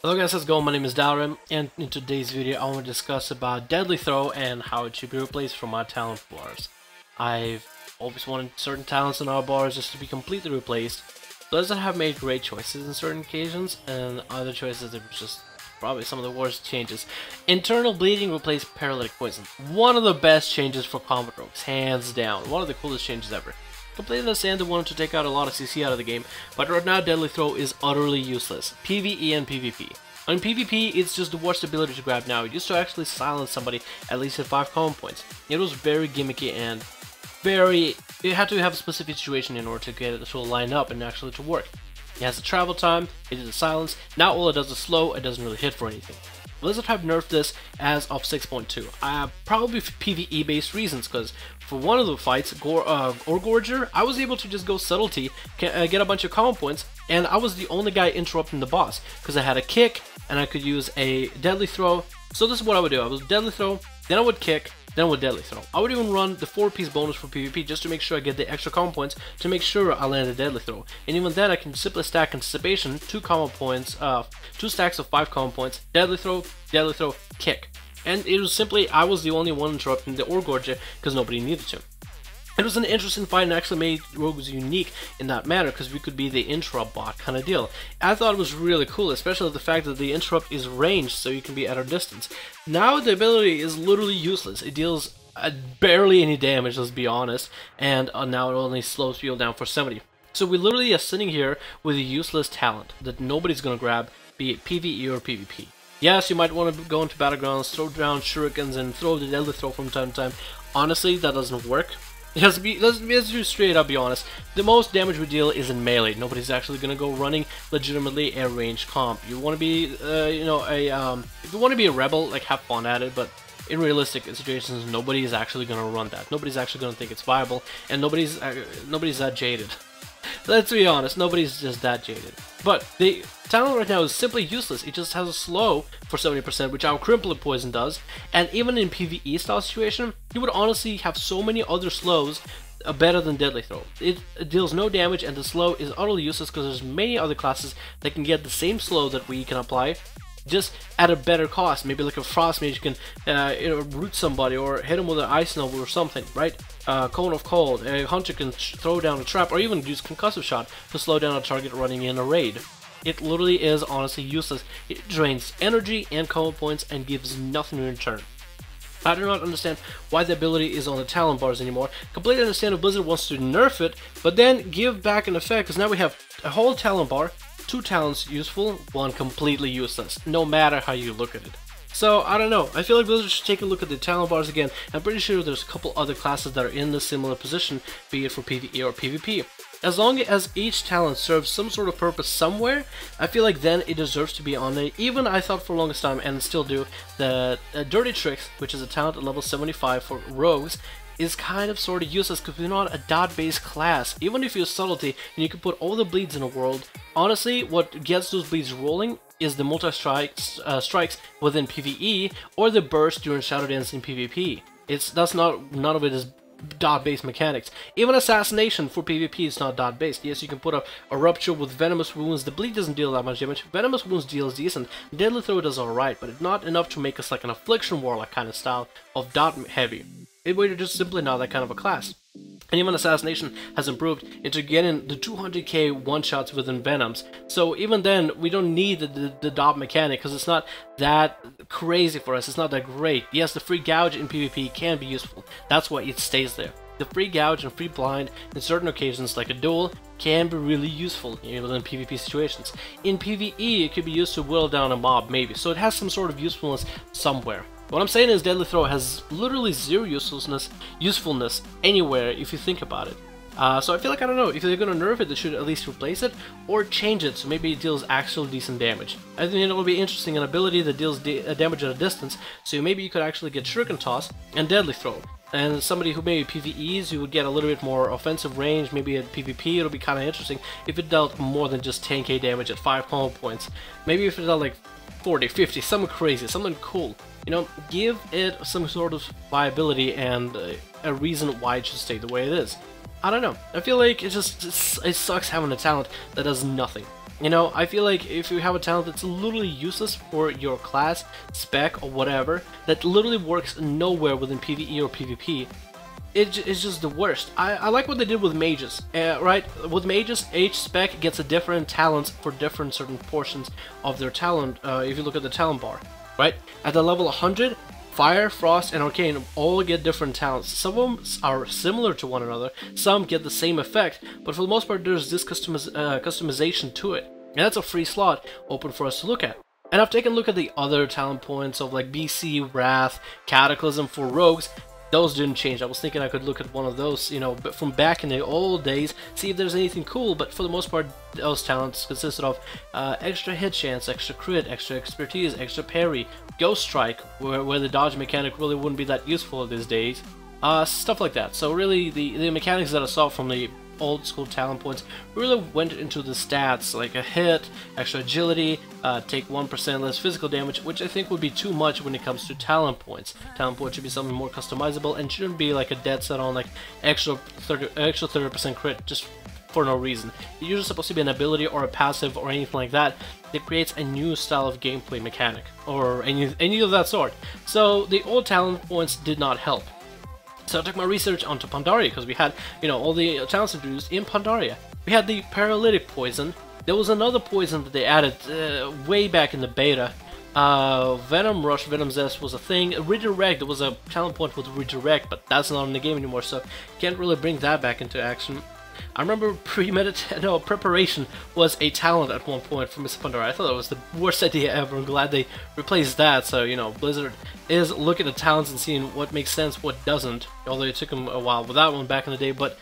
Hello guys, how's it going? My name is Dalrim, and in today's video I want to discuss about Deadly Throw and how it should be replaced from my talent bars. I've always wanted certain talents in our bars just to be completely replaced. Those that have made great choices in certain occasions, and other choices that were just probably some of the worst changes. Internal bleeding replaced paralytic poison. One of the best changes for combat rogues, hands down. One of the coolest changes ever. Completely understand they wanted to take out a lot of CC out of the game, but right now Deadly Throw is utterly useless. PvE and PvP. On PvP, it's just the worst ability to grab now. It used to actually silence somebody at least at 5 common points. It was very gimmicky and you had to have a specific situation in order to get it to line up and actually to work. It has a travel time, it is a silence. Now all it does is slow, it doesn't really hit for anything. Blizzard have nerfed this as of 6.2. Probably for PvE based reasons, because for one of the fights, Gorger, I was able to just go subtlety, get a bunch of common points, and I was the only guy interrupting the boss, because I had a kick, and I could use a deadly throw. So this is what I would do. I would deadly throw, then I would kick, then I would deadly throw. I would even run the 4-piece bonus for PvP just to make sure I get the extra common points to make sure I land a deadly throw. And even then I can simply stack anticipation, 2 common points, 2 stacks of 5 common points, deadly throw, kick. And it was simply, I was the only one interrupting the Gorger because nobody needed to. It was an interesting fight and actually made rogues unique in that manner because we could be the interrupt bot kind of deal. I thought it was really cool, especially the fact that the interrupt is ranged so you can be at a distance. Now the ability is literally useless. It deals barely any damage, let's be honest, and now it only slows people down for 70. So we literally are sitting here with a useless talent that nobody's going to grab, be it PvE or PvP. Yes, you might want to go into battlegrounds, throw down shurikens, and throw the deadly throw from time to time. Honestly, that doesn't work. Let's be straight up, be honest. The most damage we deal is in melee. Nobody's actually gonna go running legitimately a ranged comp. You want to be, if you want to be a rebel, like have fun at it. But in realistic situations, nobody is actually gonna run that. Nobody's actually gonna think it's viable, and nobody's that jaded. Let's be honest, nobody's just that jaded. But the talent right now is simply useless. It just has a slow for 70%, which our Crippling Poison does. And even in PvE style situation, you would honestly have so many other slows better than Deadly Throw. It deals no damage, and the slow is utterly useless because there's many other classes that can get the same slow that we can apply, just at a better cost. Maybe like a Frost Mage can root somebody or hit him with an Ice Noble or something, right? Cone of Cold, a Hunter can throw down a trap or even use Concussive Shot to slow down a target running in a raid. It literally is honestly useless. It drains energy and common points and gives nothing in return. I do not understand why the ability is on the talent bars anymore. Completely understand if Blizzard wants to nerf it, but then give back an effect, because now we have a whole talent bar, 2 talents useful, 1 completely useless, no matter how you look at it. So, I don't know, I feel like Blizzard should take a look at the talent bars again. I'm pretty sure there's a couple other classes that are in a similar position, be it for PvE or PvP. As long as each talent serves some sort of purpose somewhere, I feel like then it deserves to be on it. Even I thought for the longest time, and still do, that Dirty Tricks, which is a talent at level 75 for rogues, is kind of sort of useless because we're not a dot-based class. Even if you're subtlety and you can put all the bleeds in the world, honestly, what gets those bleeds rolling is the multi-strikes within PvE or the burst during Shadow Dance in PvP. None of it is dot-based mechanics. Even Assassination for PvP is not dot-based. Yes, you can put a Rupture with Venomous Wounds. The bleed doesn't deal that much damage. Venomous Wounds deals decent. Deadly Throw does alright, but not enough to make us like an Affliction Warlock kind of style of dot-heavy. We're just simply not that kind of a class. And even Assassination has improved into getting the 200k one-shots within Venoms. So even then, we don't need the dot mechanic because it's not that crazy for us. It's not that great. Yes, the free gouge in PvP can be useful. That's why it stays there. The free gouge and free blind in certain occasions, like a duel, can be really useful in PvP situations. In PvE, it could be used to whittle down a mob, maybe. So it has some sort of usefulness somewhere. What I'm saying is Deadly Throw has literally zero usefulness anywhere if you think about it. So I feel like, I don't know, if they're gonna nerf it, they should at least replace it or change it so maybe it deals actual decent damage. I think it would be interesting, an ability that deals damage at a distance, so maybe you could actually get Shuriken Toss and Deadly Throw. And somebody who maybe PvEs, you would get a little bit more offensive range. Maybe at PvP it'll be kind of interesting if it dealt more than just 10k damage at 5 common points. Maybe if it dealt like 40, 50, something crazy, something cool. You know, give it some sort of viability and a reason why it should stay the way it is. I don't know. I feel like it sucks having a talent that does nothing. You know, I feel like if you have a talent that's literally useless for your class, spec, or whatever, that literally works nowhere within PvE or PvP, it's just the worst. I like what they did with mages, right? With mages, each spec gets a different talent for different certain portions of their talent, if you look at the talent bar, right? At the level 100, Fire, Frost, and Arcane all get different talents. Some of them are similar to one another, some get the same effect, but for the most part there's this customization to it. And that's a free slot open for us to look at. And I've taken a look at the other talent points of like BC, Wrath, Cataclysm for rogues. Those didn't change. I was thinking I could look at one of those, you know, but from back in the old days, see if there's anything cool, but for the most part, those talents consisted of extra hit chance, extra crit, extra expertise, extra parry, ghost strike, where the dodge mechanic really wouldn't be that useful these days, stuff like that. So really, the mechanics that I saw from the old school talent points really went into the stats, like a hit, extra agility, take 1% less physical damage, which I think would be too much when it comes to talent points. Talent points should be something more customizable and shouldn't be like a dead set on like extra 30% crit just for no reason. It's usually supposed to be an ability or a passive or anything like that that creates a new style of gameplay mechanic or any of that sort. So the old talent points did not help. So I took my research onto Pandaria, because we had, you know, all the talents introduced in Pandaria. We had the paralytic poison. There was another poison that they added way back in the beta. Venom Rush, Venom Zest was a thing. Redirect, there was a talent point with Redirect, but that's not in the game anymore, so can't really bring that back into action. I remember preparation was a talent at one point for Miss Pandaria. I thought that was the worst idea ever. I'm glad they replaced that. So, you know, Blizzard is looking at talents and seeing what makes sense, what doesn't. Although it took them a while with that one back in the day, but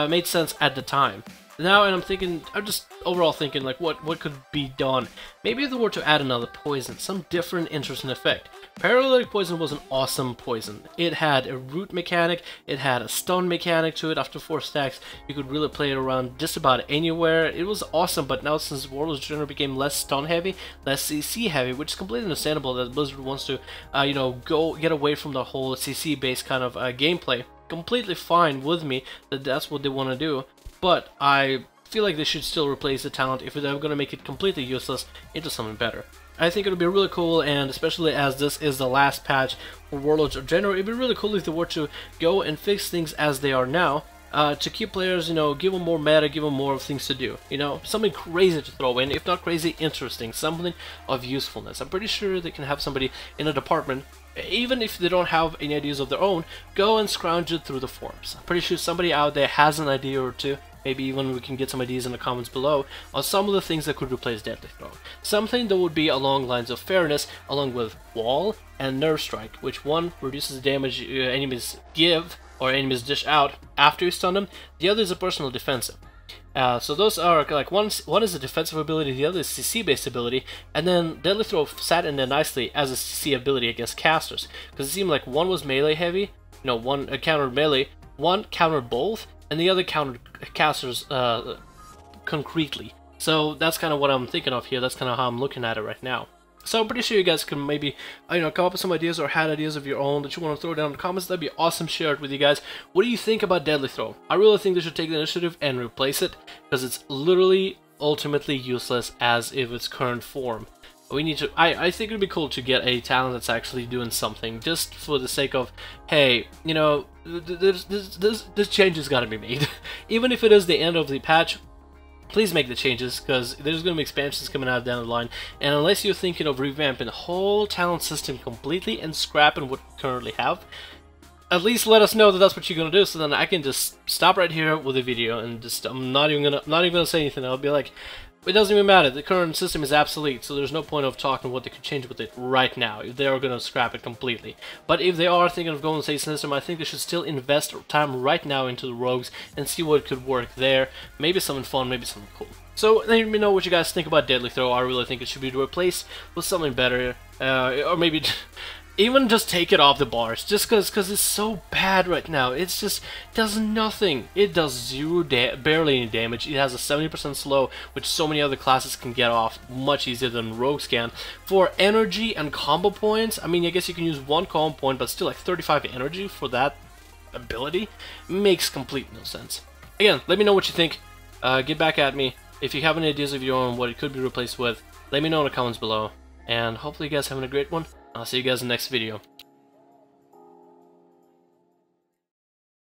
made sense at the time. Now, and I'm just overall thinking, like, what could be done? Maybe if they were to add another poison, some different interesting effect. Paralytic poison was an awesome poison. It had a root mechanic, it had a stun mechanic to it. After 4 stacks, you could really play it around just about anywhere. It was awesome, but now since Warlords of Draenor became less stun heavy, less CC heavy, which is completely understandable that Blizzard wants to, you know, get away from the whole CC based kind of gameplay. Completely fine with me that that's what they want to do. But I feel like they should still replace the talent if they're going to make it completely useless into something better. I think it would be really cool, and especially as this is the last patch for Warlords of Draenor, it'd be really cool if they were to go and fix things as they are now, to keep players, you know, give them more meta, give them more things to do, you know, something crazy to throw in, if not crazy, interesting, something of usefulness. I'm pretty sure they can have somebody in a department, even if they don't have any ideas of their own, go and scrounge it through the forums. I'm pretty sure somebody out there has an idea or two. Maybe even we can get some ideas in the comments below on some of the things that could replace Deadly Throw. Something that would be along lines of fairness, along with Wall and Nerve Strike, which one reduces the damage enemies give or enemies dish out after you stun them. The other is a personal defensive. So those are like one is a defensive ability, the other is CC based ability, and then Deadly Throw sat in there nicely as a CC ability against casters, because it seemed like one was melee heavy, no, one countered melee, one countered both, and the other countered casters concretely. So that's kind of what I'm thinking of here. That's kind of how I'm looking at it right now. So I'm pretty sure you guys can maybe, you know, come up with some ideas or had ideas of your own that you want to throw down in the comments. That'd be awesome. Share it with you guys. What do you think about Deadly Throw? I really think they should take the initiative and replace it, because it's literally ultimately useless as if its current form. We need to, I think it'd be cool to get a talent that's actually doing something, just for the sake of, hey, you know, this change has got to be made. Even if it is the end of the patch, please make the changes, because there's going to be expansions coming out down the line, and unless you're thinking of revamping the whole talent system completely and scrapping what we currently have, at least let us know that that's what you're going to do, so then I can just stop right here with the video and just, I'm not even gonna say anything. I'll be like, it doesn't even matter, the current system is obsolete, so there's no point of talking what they could change with it right now, if they are going to scrap it completely. But if they are thinking of going to say system, I think they should still invest time right now into the rogues and see what could work there. Maybe something fun, maybe something cool. So let me know what you guys think about Deadly Throw. I really think it should be replaced with something better, or maybe even just take it off the bars, just because it's so bad right now. It's just does nothing. It does barely any damage. It has a 70% slow, which so many other classes can get off much easier than rogues can. For energy and combo points, I mean, I guess you can use one combo point, but still like 35 energy for that ability makes complete no sense. Again, let me know what you think. Get back at me. If you have any ideas of your own what it could be replaced with, let me know in the comments below. And hopefully you guys having a great one. I'll see you guys in the next video.